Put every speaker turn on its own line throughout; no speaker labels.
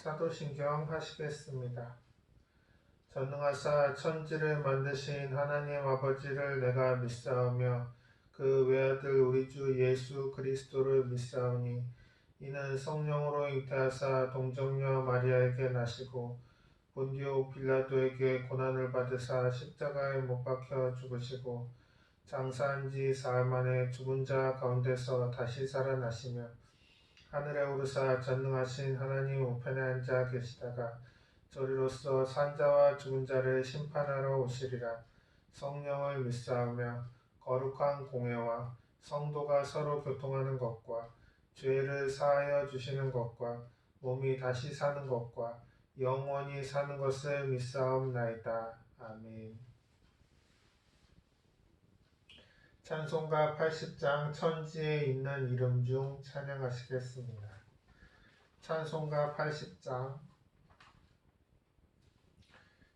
사도신경 하시겠습니다. 전능하사 천지를 만드신 하나님 아버지를 내가 믿사오며 그 외아들 우리 주 예수 그리스도를 믿사오니 이는 성령으로 잉태하사 동정녀 마리아에게 나시고 본디오 빌라도에게 고난을 받으사 십자가에 못 박혀 죽으시고 장사한 지 사흘 만에 죽은 자 가운데서 다시 살아나시며 하늘에 오르사 전능하신 하나님 우편에 앉아 계시다가 저리로서 산자와 죽은 자를 심판하러 오시리라. 성령을 믿사오며 거룩한 공회와 성도가 서로 교통하는 것과 죄를 사하여 주시는 것과 몸이 다시 사는 것과 영원히 사는 것을 믿사옵나이다. 아멘. 찬송가 80장 천지에 있는 이름 중 찬양하시겠습니다. 찬송가 80장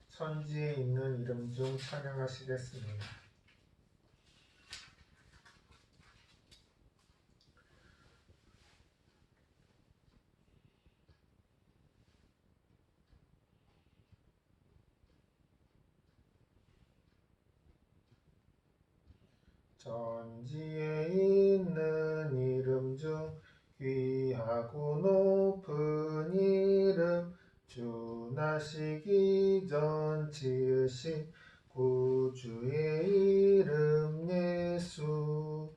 천지에 있는 이름 중 찬양하시겠습니다. 천지에 있는 이름 중 귀하고 높은 이름 주 나시기 전 지으신 구주의 이름 예수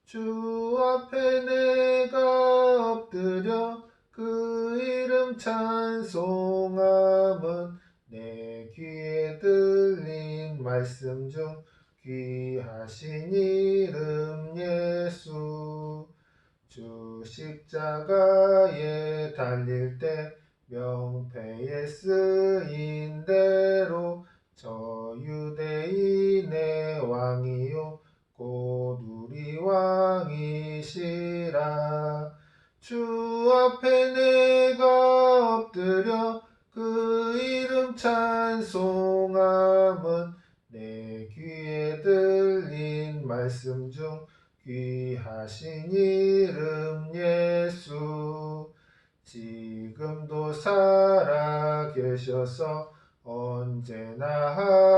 주 앞에 내가 엎드려 그 이름 찬송함은 내 귀에 들린 말씀 중 귀하신 이름 예수 주 십자가에 달릴 때 명패에 쓰인 대로 저 유대인의 왕이요 곧 우리 왕이시라 주 앞에 내가 엎드려 그 이름 찬송함은 내 귀에 들린 말씀 중 귀하신 이름 예수 지금도 살아 계셔서 언제나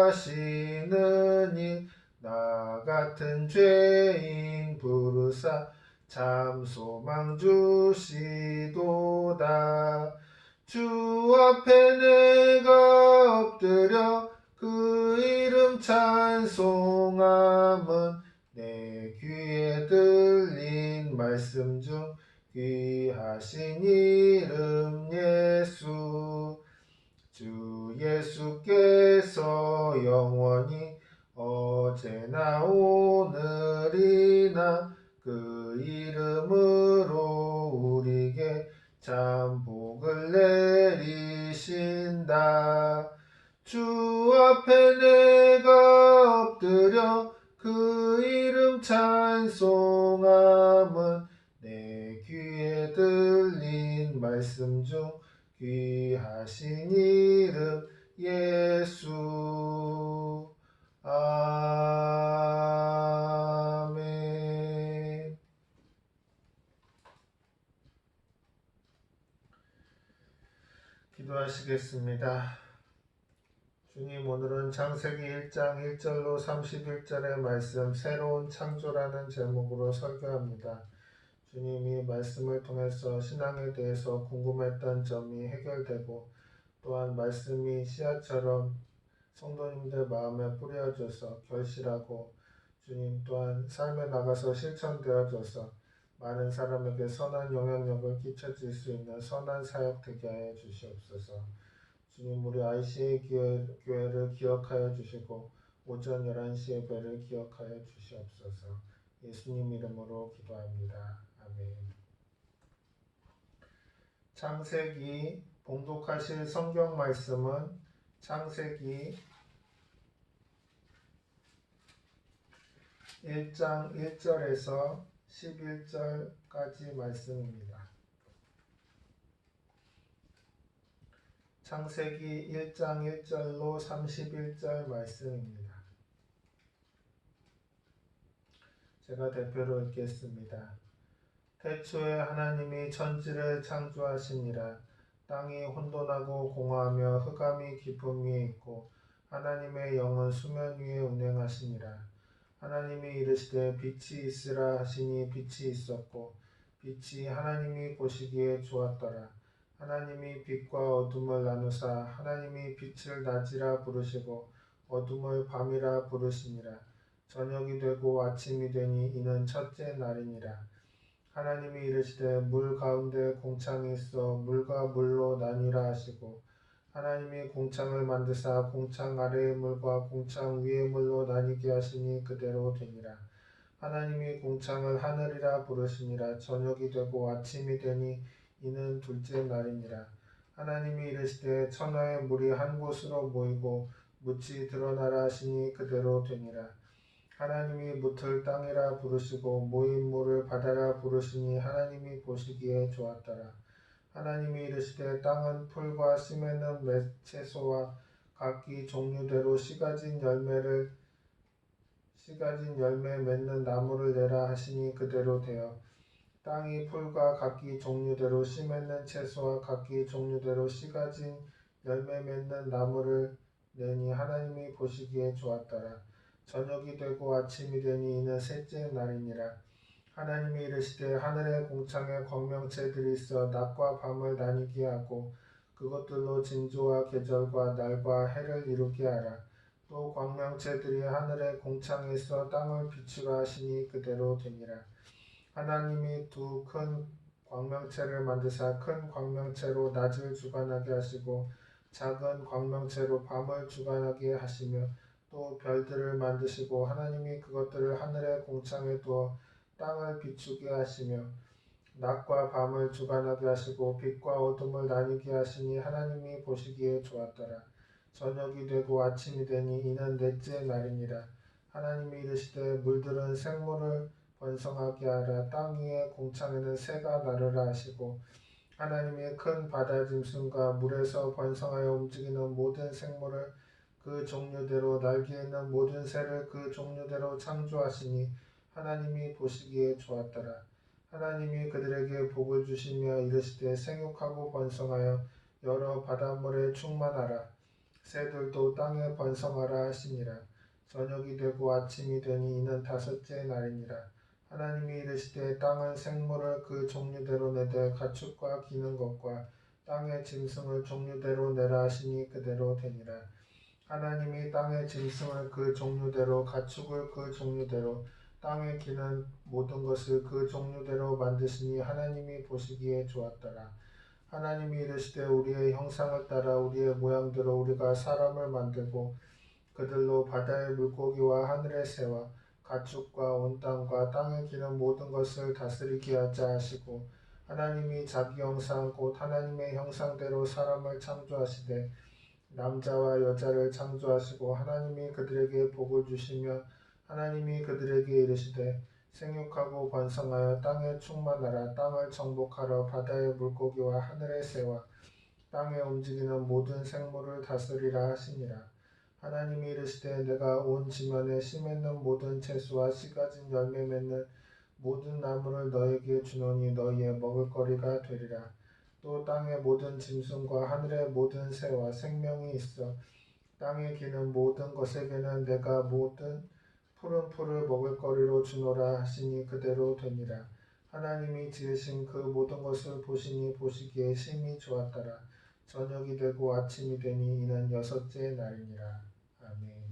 하시는 일 나 같은 죄인 부르사 참 소망 주시도다 주 앞에 내가 엎드려 그 이름 찬송함은 내 귀에 들린 말씀 중 귀하신 이름 예수 주 예수께서 영원히 어제나 오늘이나 그 이름으로 우리에게 참 복을 내리신다 주 앞에 내가 엎드려 그 이름 찬송함은 내 귀에 들린 말씀 중 귀하신 이름 예수 아멘. 기도하시겠습니다. 주님, 오늘은 창세기 1장 1절로 31절의 말씀 새로운 창조라는 제목으로 설교합니다. 주님이 말씀을 통해서 신앙에 대해서 궁금했던 점이 해결되고 또한 말씀이 씨앗처럼 성도님들 마음에 뿌려져서 결실하고 주님 또한 삶에 나가서 실천되어져서 많은 사람에게 선한 영향력을 끼쳐줄 수 있는 선한 사역 되게 하여 주시옵소서. 주님 우리 ICA 교회를 기억하여 주시고 오전 11시 예배를 기억하여 주시옵소서. 예수님 이름으로 기도합니다. 아멘. 창세기 봉독하실 성경 말씀은 창세기 1장 1절에서 11절까지 말씀입니다. 창세기 1장 1절로 31절 말씀입니다. 제가 대표로 읽겠습니다. 태초에 하나님이 천지를 창조하시니라. 땅이 혼돈하고 공허하며 흑암이 깊음 위에 있고 하나님의 영은 수면 위에 운행하시니라. 하나님이 이르시되 빛이 있으라 하시니 빛이 있었고 빛이 하나님이 보시기에 좋았더라. 하나님이 빛과 어둠을 나누사 하나님이 빛을 낮이라 부르시고 어둠을 밤이라 부르시니라. 저녁이 되고 아침이 되니 이는 첫째 날이니라. 하나님이 이르시되 물 가운데 공창이 있어 물과 물로 나뉘라 하시고 하나님이 공창을 만드사 공창 아래의 물과 공창 위의 물로 나뉘게 하시니 그대로 되니라. 하나님이 공창을 하늘이라 부르시니라. 저녁이 되고 아침이 되니 이는 둘째 날이니라. 하나님이 이르시되 천하의 물이 한 곳으로 모이고 묻이 드러나라 하시니 그대로 되니라. 하나님이 묻을 땅이라 부르시고 모인 물을 바다라 부르시니 하나님이 보시기에 좋았더라. 하나님이 이르시되 땅은 풀과 씨 맺는 채소와 각기 종류대로 씨 가진 열매 맺는 나무를 내라 하시니 그대로 되어 땅이 풀과 각기 종류대로 씨 맺는 채소와 각기 종류대로 씨 가진 열매 맺는 나무를 내니 하나님이 보시기에 좋았더라. 저녁이 되고 아침이 되니 이는 셋째 날이니라. 하나님이 이르시되 하늘의 공창에 광명체들이 있어 낮과 밤을 나뉘게 하고 그것들로 징조와 계절과 날과 해를 이루게 하라. 또 광명체들이 하늘의 공창에 있어 땅을 비추라 하시니 그대로 되니라. 하나님이 두 큰 광명체를 만드사 큰 광명체로 낮을 주관하게 하시고 작은 광명체로 밤을 주관하게 하시며 또 별들을 만드시고 하나님이 그것들을 하늘의 공창에 두어 땅을 비추게 하시며 낮과 밤을 주관하게 하시고 빛과 어둠을 나뉘게 하시니 하나님이 보시기에 좋았더라. 저녁이 되고 아침이 되니 이는 넷째 날이니라. 하나님이 이르시되 물들은 생물을 번성하게 하라. 땅 위의 공창에는 새가 나르라 하시고 하나님이 큰 바다 짐승과 물에서 번성하여 움직이는 모든 생물을 그 종류대로 날개 있는 모든 새를 그 종류대로 창조하시니 하나님이 보시기에 좋았더라. 하나님이 그들에게 복을 주시며 이르시되 생육하고 번성하여 여러 바닷물에 충만하라. 새들도 땅에 번성하라 하시니라. 저녁이 되고 아침이 되니 이는 다섯째 날이니라. 하나님이 이르시되 땅은 생물을 그 종류대로 내되 가축과 기는 것과 땅의 짐승을 종류대로 내라 하시니 그대로 되니라. 하나님이 땅의 짐승을 그 종류대로 가축을 그 종류대로 땅에 기는 모든 것을 그 종류대로 만드시니 하나님이 보시기에 좋았더라. 하나님이 이르시되 우리의 형상을 따라 우리의 모양대로 우리가 사람을 만들고 그들로 바다의 물고기와 하늘의 새와 가축과 온 땅과 땅에 기는 모든 것을 다스리게 하자 하시고 하나님이 자기 형상 곧 하나님의 형상대로 사람을 창조하시되 남자와 여자를 창조하시고 하나님이 그들에게 복을 주시며 하나님이 그들에게 이르시되 생육하고 번성하여 땅에 충만하라. 땅을 정복하러 바다의 물고기와 하늘의 새와 땅에 움직이는 모든 생물을 다스리라 하시니라. 하나님이 이르시되 내가 온 지면에 씨 맺는 모든 채소와 씨 가진 열매 맺는 모든 나무를 너에게 주노니 너희의 먹을거리가 되리라. 또 땅의 모든 짐승과 하늘의 모든 새와 생명이 있어 땅에 기는 모든 것에게는 내가 모든 푸른 풀을 먹을거리로 주노라 하시니 그대로 되니라. 하나님이 지으신 그 모든 것을 보시니 보시기에 심히 좋았더라. 저녁이 되고 아침이 되니 이는 여섯째 날이니라. 아멘.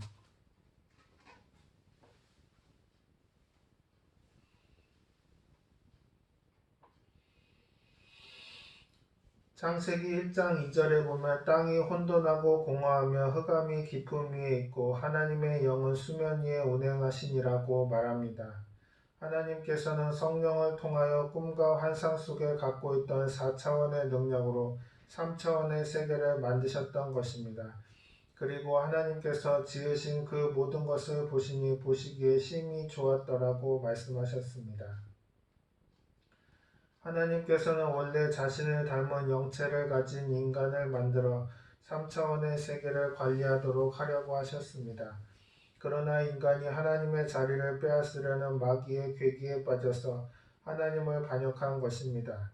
창세기 1장 2절에 보면 땅이 혼돈하고 공허하며 흑암이 깊음 위에 있고 하나님의 영은 수면 위에 운행하시니라고 말합니다. 하나님께서는 성령을 통하여 꿈과 환상 속에 갖고 있던 4차원의 능력으로 3차원의 세계를 만드셨던 것입니다. 그리고 하나님께서 지으신 그 모든 것을 보시니 보시기에 심히 좋았더라고 말씀하셨습니다. 하나님께서는 원래 자신을 닮은 영체를 가진 인간을 만들어 3차원의 세계를 관리하도록 하려고 하셨습니다. 그러나 인간이 하나님의 자리를 빼앗으려는 마귀의 괴기에 빠져서 하나님을 반역한 것입니다.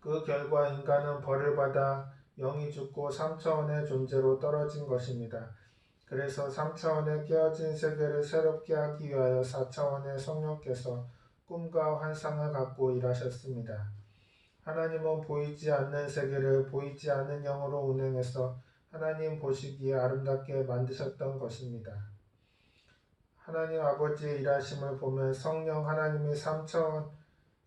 그 결과 인간은 벌을 받아 영이 죽고 3차원의 존재로 떨어진 것입니다. 그래서 3차원의 깨어진 세계를 새롭게 하기 위하여 4차원의 성령께서 꿈과 환상을 갖고 일하셨습니다. 하나님은 보이지 않는 세계를 보이지 않는 영으로 운행해서 하나님 보시기에 아름답게 만드셨던 것입니다. 하나님 아버지의 일하심을 보면 성령 하나님이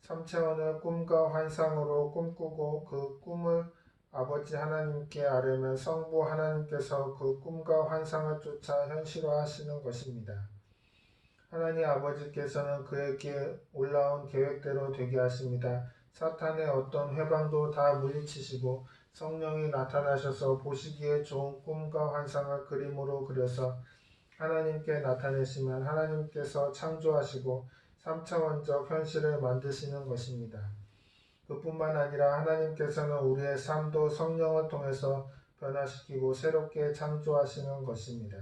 3차원을 꿈과 환상으로 꿈꾸고 그 꿈을 아버지 하나님께 아뢰면 성부 하나님께서 그 꿈과 환상을 쫓아 현실화하시는 것입니다. 하나님 아버지께서는 그에게 올라온 계획대로 되게 하십니다. 사탄의 어떤 회방도 다 물리치시고 성령이 나타나셔서 보시기에 좋은 꿈과 환상을 그림으로 그려서 하나님께 나타내시면 하나님께서 창조하시고 3차원적 현실을 만드시는 것입니다. 그뿐만 아니라 하나님께서는 우리의 삶도 성령을 통해서 변화시키고 새롭게 창조하시는 것입니다.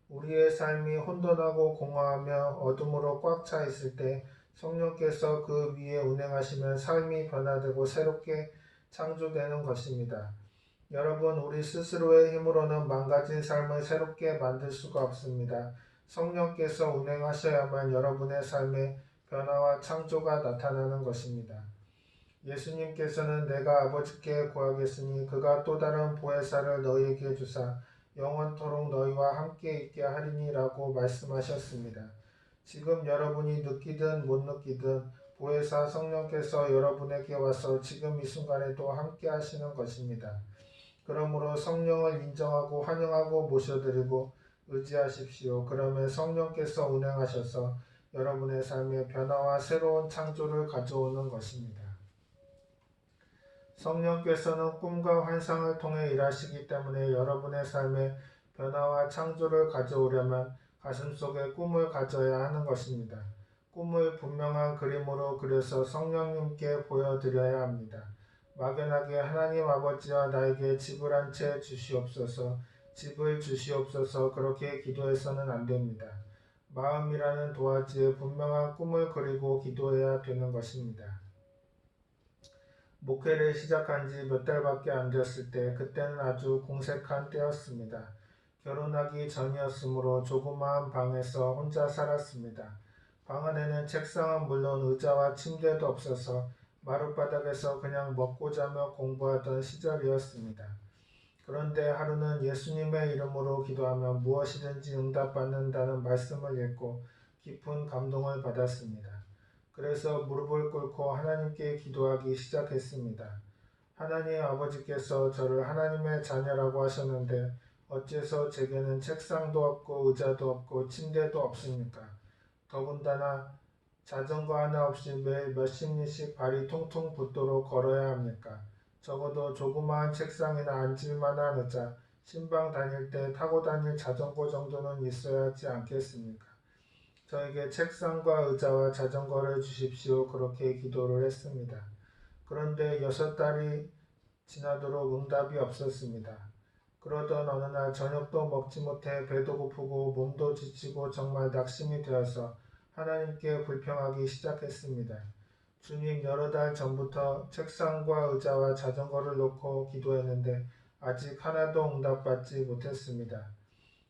우리의 삶이 혼돈하고 공허하며 어둠으로 꽉 차 있을 때 성령께서 그 위에 운행하시면 삶이 변화되고 새롭게 창조되는 것입니다. 여러분, 우리 스스로의 힘으로는 망가진 삶을 새롭게 만들 수가 없습니다. 성령께서 운행하셔야만 여러분의 삶에 변화와 창조가 나타나는 것입니다. 예수님께서는 내가 아버지께 구하겠으니 그가 또 다른 보혜사를 너희에게 주사 영원토록 너희와 함께 있게 하리니라고 말씀하셨습니다. 지금 여러분이 느끼든 못 느끼든 보혜사 성령께서 여러분에게 와서 지금 이 순간에도 함께 하시는 것입니다. 그러므로 성령을 인정하고 환영하고 모셔드리고 의지하십시오. 그러면 성령께서 운행하셔서 여러분의 삶에 변화와 새로운 창조를 가져오는 것입니다. 성령께서는 꿈과 환상을 통해 일하시기 때문에 여러분의 삶에 변화와 창조를 가져오려면 가슴속에 꿈을 가져야 하는 것입니다. 꿈을 분명한 그림으로 그려서 성령님께 보여드려야 합니다. 막연하게 하나님 아버지와 나에게 집을 한 채 주시옵소서, 집을 주시옵소서 그렇게 기도해서는 안 됩니다. 마음이라는 도화지에 분명한 꿈을 그리고 기도해야 되는 것입니다. 목회를 시작한 지 몇 달밖에 안 되었을 때 그때는 아주 공색한 때였습니다. 결혼하기 전이었으므로 조그마한 방에서 혼자 살았습니다. 방 안에는 책상은 물론 의자와 침대도 없어서 마룻바닥에서 그냥 먹고 자며 공부하던 시절이었습니다. 그런데 하루는 예수님의 이름으로 기도하면 무엇이든지 응답받는다는 말씀을 읽고 깊은 감동을 받았습니다. 그래서 무릎을 꿇고 하나님께 기도하기 시작했습니다. 하나님 아버지께서 저를 하나님의 자녀라고 하셨는데 어째서 제게는 책상도 없고 의자도 없고 침대도 없습니까? 더군다나 자전거 하나 없이 매일 몇십 리씩 발이 퉁퉁 붓도록 걸어야 합니까? 적어도 조그마한 책상이나 앉을만한 의자, 신방 다닐 때 타고 다닐 자전거 정도는 있어야 하지 않겠습니까? 저에게 책상과 의자와 자전거를 주십시오. 그렇게 기도를 했습니다. 그런데 6달이 지나도록 응답이 없었습니다. 그러던 어느 날 저녁도 먹지 못해 배도 고프고 몸도 지치고 정말 낙심이 되어서 하나님께 불평하기 시작했습니다. 주님, 여러 달 전부터 책상과 의자와 자전거를 놓고 기도했는데 아직 하나도 응답받지 못했습니다.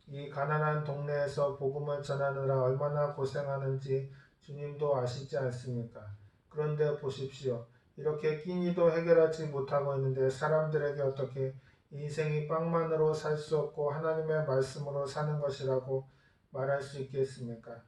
이 가난한 동네에서 복음을 전하느라 얼마나 고생하는지 주님도 아시지 않습니까? 그런데 보십시오. 이렇게 끼니도 해결하지 못하고 있는데 사람들에게 어떻게 인생이 빵만으로 살 수 없고 하나님의 말씀으로 사는 것이라고 말할 수 있겠습니까?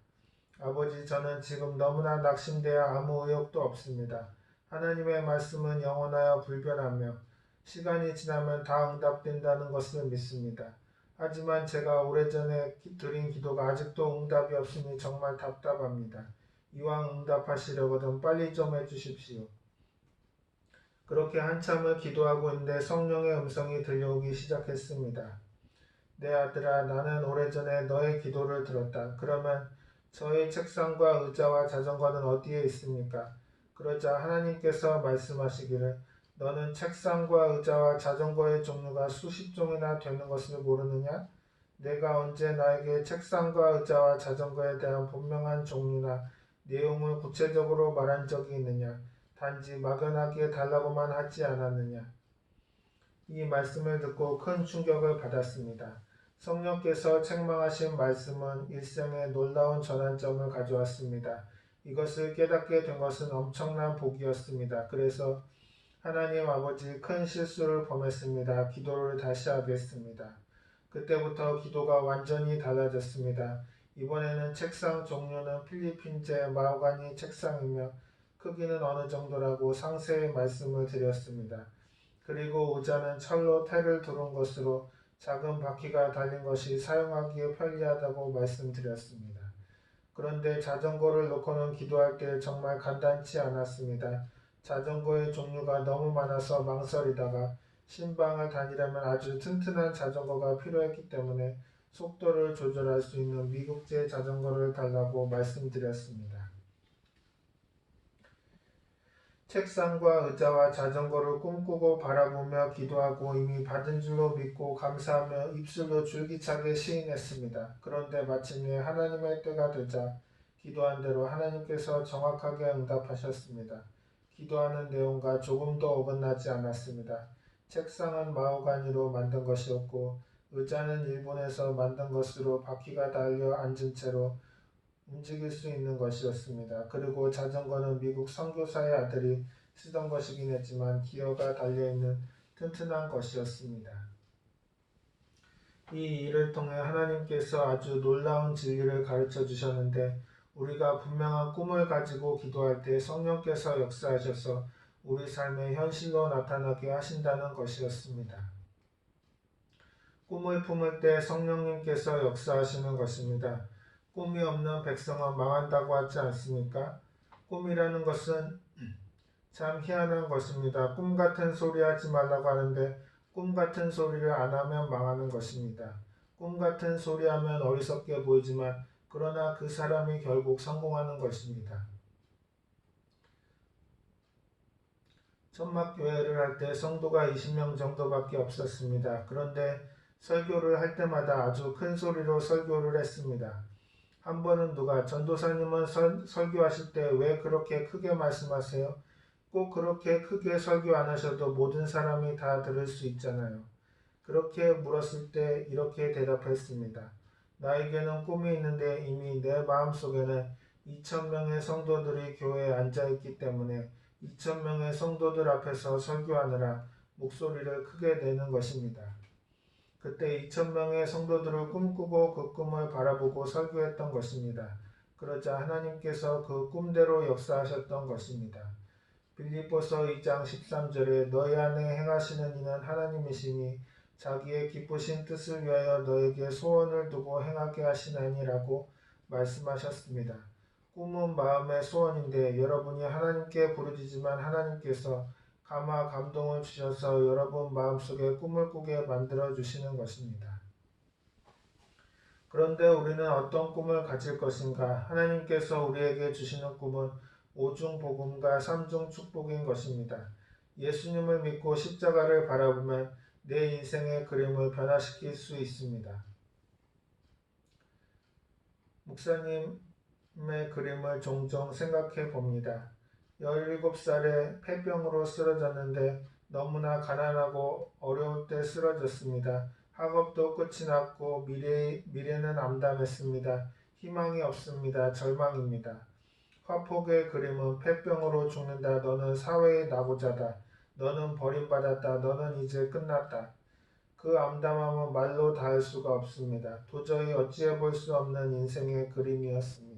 아버지, 저는 지금 너무나 낙심되어 아무 의욕도 없습니다. 하나님의 말씀은 영원하여 불변하며 시간이 지나면 다 응답된다는 것을 믿습니다. 하지만 제가 오래전에 드린 기도가 아직도 응답이 없으니 정말 답답합니다. 이왕 응답하시려거든 빨리 좀 해주십시오. 그렇게 한참을 기도하고 있는데 성령의 음성이 들려오기 시작했습니다. 내 아들아, 나는 오래전에 너의 기도를 들었다. 그러면 저의 책상과 의자와 자전거는 어디에 있습니까? 그러자 하나님께서 말씀하시기를 너는 책상과 의자와 자전거의 종류가 수십 종이나 되는 것을 모르느냐? 내가 언제 나에게 책상과 의자와 자전거에 대한 분명한 종류나 내용을 구체적으로 말한 적이 있느냐? 단지 막연하게 달라고만 하지 않았느냐. 이 말씀을 듣고 큰 충격을 받았습니다. 성령께서 책망하신 말씀은 일생에 놀라운 전환점을 가져왔습니다. 이것을 깨닫게 된 것은 엄청난 복이었습니다. 그래서 하나님 아버지 큰 실수를 범했습니다. 기도를 다시 하겠습니다. 그때부터 기도가 완전히 달라졌습니다. 이번에는 책상 종류는 필리핀제 마호가니 책상이며 크기는 어느 정도라고 상세히 말씀을 드렸습니다. 그리고 의자는 철로 테를 두른 것으로 작은 바퀴가 달린 것이 사용하기에 편리하다고 말씀드렸습니다. 그런데 자전거를 놓고는 기도할 때 정말 간단치 않았습니다. 자전거의 종류가 너무 많아서 망설이다가 신방을 다니려면 아주 튼튼한 자전거가 필요했기 때문에 속도를 조절할 수 있는 미국제 자전거를 달라고 말씀드렸습니다. 책상과 의자와 자전거를 꿈꾸고 바라보며 기도하고 이미 받은 줄로 믿고 감사하며 입술로 줄기차게 시인했습니다. 그런데 마침내 하나님의 때가 되자 기도한 대로 하나님께서 정확하게 응답하셨습니다. 기도하는 내용과 조금도 어긋나지 않았습니다. 책상은 마호가니로 만든 것이었고 의자는 일본에서 만든 것으로 바퀴가 달려 앉은 채로 움직일 수 있는 것이었습니다. 그리고 자전거는 미국 선교사의 아들이 쓰던 것이긴 했지만 기어가 달려있는 튼튼한 것이었습니다. 이 일을 통해 하나님께서 아주 놀라운 진리를 가르쳐 주셨는데 우리가 분명한 꿈을 가지고 기도할 때 성령께서 역사하셔서 우리 삶의 현실로 나타나게 하신다는 것이었습니다. 꿈을 품을 때 성령님께서 역사하시는 것입니다. 꿈이 없는 백성은 망한다고 하지 않습니까? 꿈이라는 것은 참 희한한 것입니다. 꿈 같은 소리 하지 말라고 하는데 꿈 같은 소리를 안 하면 망하는 것입니다. 꿈 같은 소리 하면 어리석게 보이지만 그러나 그 사람이 결국 성공하는 것입니다. 천막교회를 할 때 성도가 20명 정도밖에 없었습니다. 그런데 설교를 할 때마다 아주 큰 소리로 설교를 했습니다. 한 번은 누가 전도사님은 설교하실 때 왜 그렇게 크게 말씀하세요? 꼭 그렇게 크게 설교 안 하셔도 모든 사람이 다 들을 수 있잖아요. 그렇게 물었을 때 이렇게 대답했습니다. 나에게는 꿈이 있는데 이미 내 마음속에는 2,000명의 성도들이 교회에 앉아있기 때문에 2,000명의 성도들 앞에서 설교하느라 목소리를 크게 내는 것입니다. 그때 2,000명의 성도들을 꿈꾸고 그 꿈을 바라보고 설교했던 것입니다. 그러자 하나님께서 그 꿈대로 역사하셨던 것입니다. 빌립보서 2장 13절에 너희 안에 행하시는 이는 하나님이시니 자기의 기쁘신 뜻을 위하여 너에게 소원을 두고 행하게 하시나니라고 말씀하셨습니다. 꿈은 마음의 소원인데 여러분이 하나님께 부르짖지만 하나님께서 감화 감동을 주셔서 여러분 마음속에 꿈을 꾸게 만들어 주시는 것입니다. 그런데 우리는 어떤 꿈을 가질 것인가? 하나님께서 우리에게 주시는 꿈은 5중 복음과 3중 축복인 것입니다. 예수님을 믿고 십자가를 바라보면 내 인생의 그림을 변화시킬 수 있습니다. 목사님의 그림을 종종 생각해 봅니다. 17살에 폐병으로 쓰러졌는데 너무나 가난하고 어려울 때 쓰러졌습니다. 학업도 끝이 났고 미래는 암담했습니다. 희망이 없습니다. 절망입니다. 화폭의 그림은 폐병으로 죽는다. 너는 사회의 낙오자다. 너는 버림받았다. 너는 이제 끝났다. 그 암담함은 말로 닿을 수가 없습니다. 도저히 어찌해 볼 수 없는 인생의 그림이었습니다.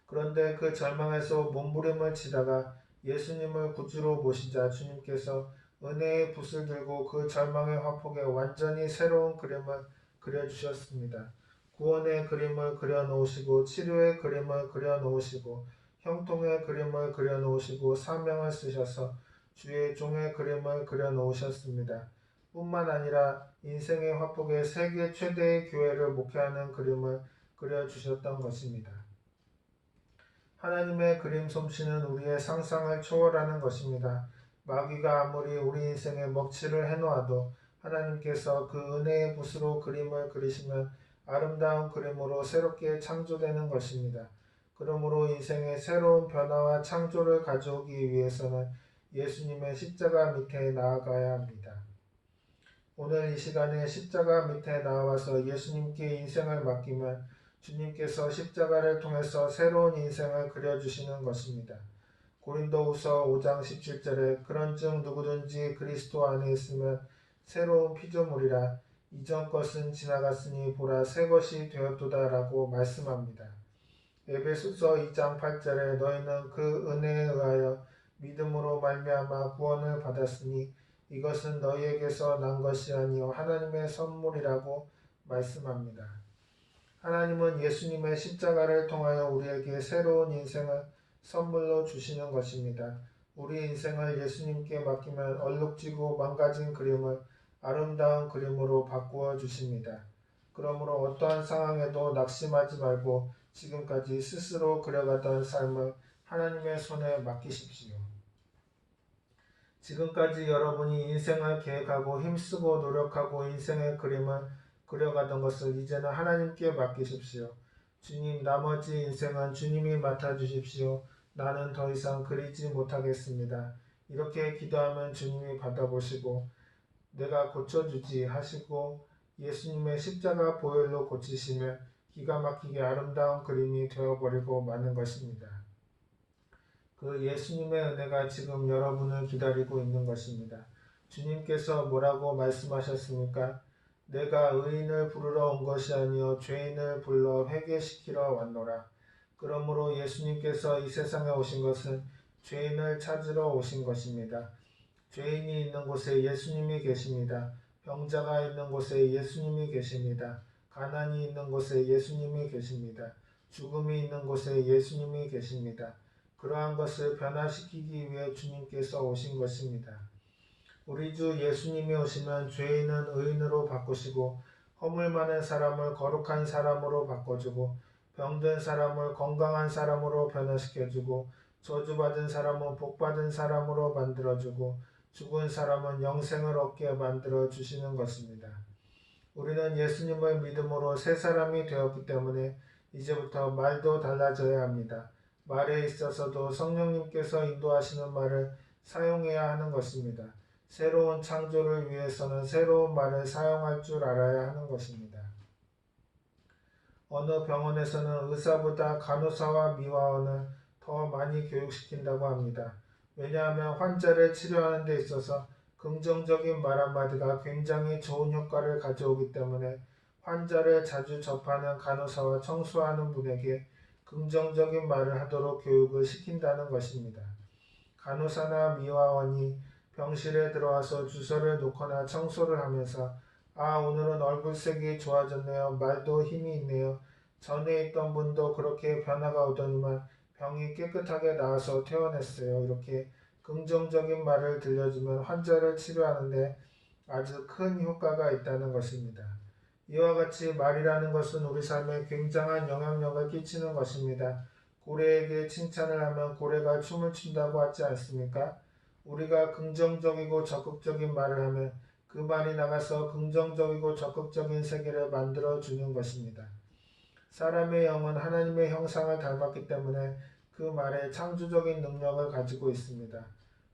그런데 그 절망에서 몸부림을 치다가 예수님을 구주로 모시자 주님께서 은혜의 붓을 들고 그 절망의 화폭에 완전히 새로운 그림을 그려주셨습니다. 구원의 그림을 그려놓으시고 치료의 그림을 그려놓으시고 형통의 그림을 그려놓으시고 사명을 쓰셔서 주의 종의 그림을 그려놓으셨습니다. 뿐만 아니라 인생의 화폭에 세계 최대의 교회를 목회하는 그림을 그려주셨던 것입니다. 하나님의 그림 솜씨는 우리의 상상을 초월하는 것입니다. 마귀가 아무리 우리 인생에 먹칠을 해놓아도 하나님께서 그 은혜의 붓으로 그림을 그리시면 아름다운 그림으로 새롭게 창조되는 것입니다. 그러므로 인생의 새로운 변화와 창조를 가져오기 위해서는 예수님의 십자가 밑에 나아가야 합니다. 오늘 이 시간에 십자가 밑에 나와서 예수님께 인생을 맡기면 주님께서 십자가를 통해서 새로운 인생을 그려주시는 것입니다. 고린도후서 5장 17절에 그런즉 누구든지 그리스도 안에 있으면 새로운 피조물이라 이전 것은 지나갔으니 보라 새 것이 되었도다 라고 말씀합니다. 에베소서 2장 8절에 너희는 그 은혜에 의하여 믿음으로 말미암아 구원을 받았으니 이것은 너희에게서 난 것이 아니요 하나님의 선물이라고 말씀합니다. 하나님은 예수님의 십자가를 통하여 우리에게 새로운 인생을 선물로 주시는 것입니다. 우리 인생을 예수님께 맡기면 얼룩지고 망가진 그림을 아름다운 그림으로 바꾸어 주십니다. 그러므로 어떠한 상황에도 낙심하지 말고 지금까지 스스로 그려가던 삶을 하나님의 손에 맡기십시오. 지금까지 여러분이 인생을 계획하고 힘쓰고 노력하고 인생의 그림을 그려가던 것을 이제는 하나님께 맡기십시오. 주님, 나머지 인생은 주님이 맡아주십시오. 나는 더 이상 그리지 못하겠습니다. 이렇게 기도하면 주님이 받아보시고 내가 고쳐주지 하시고 예수님의 십자가 보혈로 고치시면 기가 막히게 아름다운 그림이 되어버리고 마는 것입니다. 그 예수님의 은혜가 지금 여러분을 기다리고 있는 것입니다. 주님께서 뭐라고 말씀하셨습니까? 내가 의인을 부르러 온 것이 아니요 죄인을 불러 회개시키러 왔노라. 그러므로 예수님께서 이 세상에 오신 것은 죄인을 찾으러 오신 것입니다. 죄인이 있는 곳에 예수님이 계십니다. 병자가 있는 곳에 예수님이 계십니다. 가난이 있는 곳에 예수님이 계십니다. 죽음이 있는 곳에 예수님이 계십니다. 그러한 것을 변화시키기 위해 주님께서 오신 것입니다. 우리 주 예수님이 오시면 죄인은 의인으로 바꾸시고 허물 많은 사람을 거룩한 사람으로 바꿔주고 병든 사람을 건강한 사람으로 변화시켜주고 저주받은 사람은 복받은 사람으로 만들어주고 죽은 사람은 영생을 얻게 만들어 주시는 것입니다. 우리는 예수님을 믿음으로 새 사람이 되었기 때문에 이제부터 말도 달라져야 합니다. 말에 있어서도 성령님께서 인도하시는 말을 사용해야 하는 것입니다. 새로운 창조를 위해서는 새로운 말을 사용할 줄 알아야 하는 것입니다. 어느 병원에서는 의사보다 간호사와 미화원을 더 많이 교육시킨다고 합니다. 왜냐하면 환자를 치료하는 데 있어서 긍정적인 말 한마디가 굉장히 좋은 효과를 가져오기 때문에 환자를 자주 접하는 간호사와 청소하는 분에게 긍정적인 말을 하도록 교육을 시킨다는 것입니다. 간호사나 미화원이 병실에 들어와서 주사를 놓거나 청소를 하면서 오늘은 얼굴색이 좋아졌네요. 말도 힘이 있네요. 전에 있던 분도 그렇게 변화가 오더니만 병이 깨끗하게 나아서 퇴원했어요. 이렇게 긍정적인 말을 들려주면 환자를 치료하는데 아주 큰 효과가 있다는 것입니다. 이와 같이 말이라는 것은 우리 삶에 굉장한 영향력을 끼치는 것입니다. 고래에게 칭찬을 하면 고래가 춤을 춘다고 하지 않습니까? 우리가 긍정적이고 적극적인 말을 하면 그 말이 나가서 긍정적이고 적극적인 세계를 만들어 주는 것입니다. 사람의 영은 하나님의 형상을 닮았기 때문에 그 말에 창조적인 능력을 가지고 있습니다.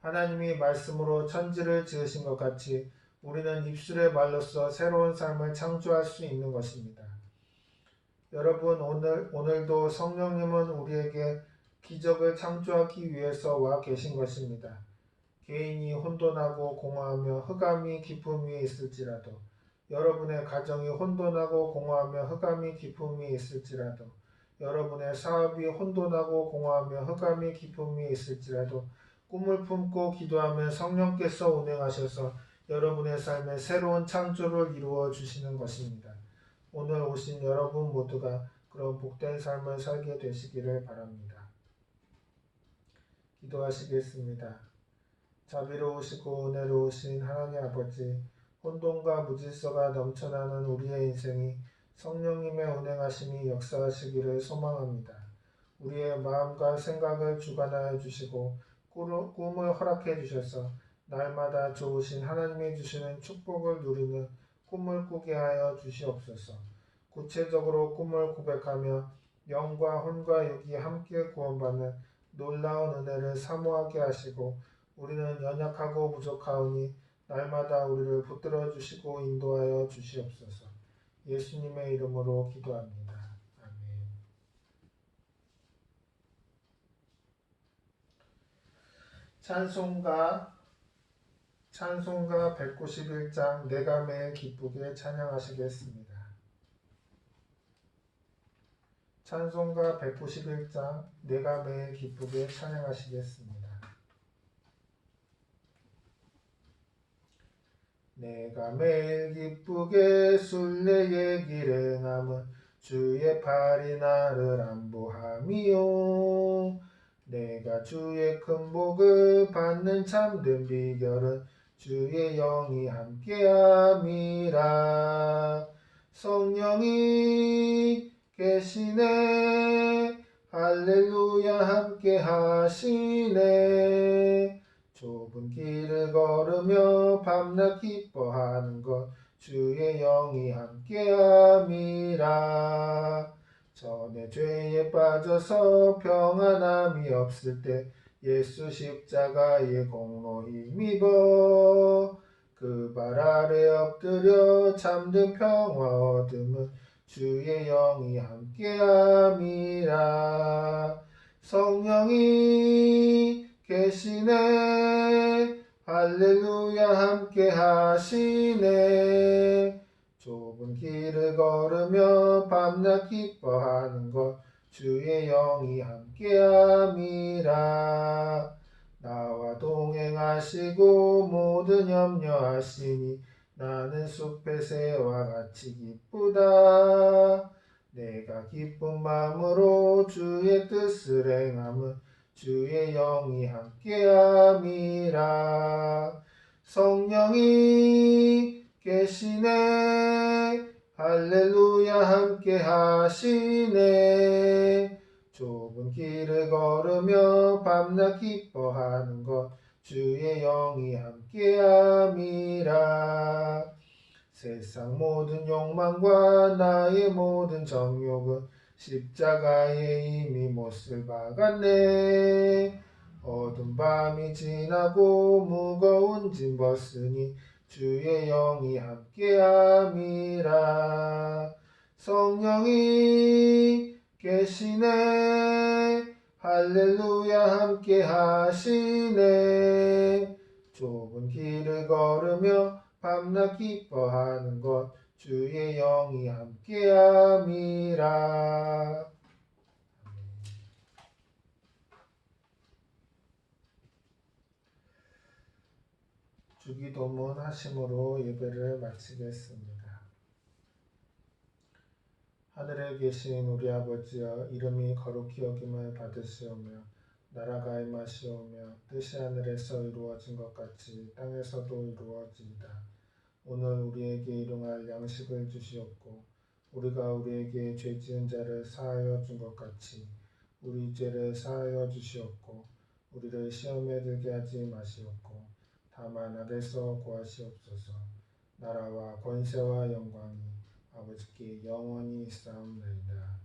하나님이 말씀으로 천지를 지으신 것 같이 우리는 입술의 말로써 새로운 삶을 창조할 수 있는 것입니다. 여러분, 오늘도 성령님은 우리에게 기적을 창조하기 위해서 와 계신 것입니다. 개인이 혼돈하고 공허하며 흑암이 깊음 위에 있을지라도, 여러분의 가정이 혼돈하고 공허하며 흑암이 깊음 위에 있을지라도, 여러분의 사업이 혼돈하고 공허하며 흑암이 깊음 위에 있을지라도 꿈을 품고 기도하면 성령께서 운행하셔서 여러분의 삶에 새로운 창조를 이루어 주시는 것입니다. 오늘 오신 여러분 모두가 그런 복된 삶을 살게 되시기를 바랍니다. 기도하시겠습니다. 자비로우시고 은혜로우신 하나님 아버지, 혼돈과 무질서가 넘쳐나는 우리의 인생이 성령님의 운행하심이 역사하시기를 소망합니다. 우리의 마음과 생각을 주관하여 주시고 꿈을 허락해 주셔서 날마다 좋으신 하나님이 주시는 축복을 누리는 꿈을 꾸게 하여 주시옵소서. 구체적으로 꿈을 고백하며 영과 혼과 육이 함께 구원받는 놀라운 은혜를 사모하게 하시고 우리는 연약하고 부족하오니 날마다 우리를 붙들어 주시고 인도하여 주시옵소서. 예수님의 이름으로 기도합니다. 아멘. 찬송가 191장 내가 매일 기쁘게 찬양하시겠습니다. 찬송가 191장 내가 매일 기쁘게 찬양하시겠습니다. 내가 매일 기쁘게 순례의 길에 남은 주의 팔이 나를 안보함이요. 내가 주의 큰 복을 받는 참된 비결은 주의 영이 함께함이라. 성령이 계시네 할렐루야 함께 하시네. 좁은 길을 걸으며 밤낮 기뻐하는 것 주의 영이 함께함이라. 전에 죄에 빠져서 평안함이 없을 때 예수 십자가의 공로 힘입어 그 발 아래 엎드려 잠든 평화 얻음은 주의 영이 함께함이라. 성령이 계시네 할렐루야 함께 하시네. 좁은 길을 걸으며 밤낮 기뻐하는 것 주의 영이 함께함이라. 나와 동행하시고 모든 염려하시니 나는 숲의 새와 같이 기쁘다. 내가 기쁜 마음으로 주의 뜻을 행함은 주의 영이 함께함이라. 성령이 계시네 할렐루야 함께 하시네. 좁은 길을 걸으며 밤낮 기뻐하는 것 주의 영이 함께함이라. 세상 모든 욕망과 나의 모든 정욕은 십자가에 이미 못을 박았네. 어두운 밤이 지나고 무거운 짐 벗으니 주의 영이 함께함이라. 성령이 계시네 할렐루야 함께 하시네. 좁은 길을 걸으며 밤낮 기뻐하는 것 주의 영이 함께함이라. 주기도문 하심으로 예배를 마치겠습니다. 하늘에 계신 우리 아버지여, 이름이 거룩히 여김을 받으시오며 나라가 임하시오며 뜻이 하늘에서 이루어진 것 같이 땅에서도 이루어지이다. 오늘 우리에게 일용할 양식을 주시옵고 우리가 우리에게 죄 지은 자를 사하여 준 것 같이 우리 죄를 사하여 주시옵고 우리를 시험에 들게 하지 마시옵고 다만 악에서 구하시옵소서. 나라와 권세와 영광이 아버지께 영원히 있사옵나이다.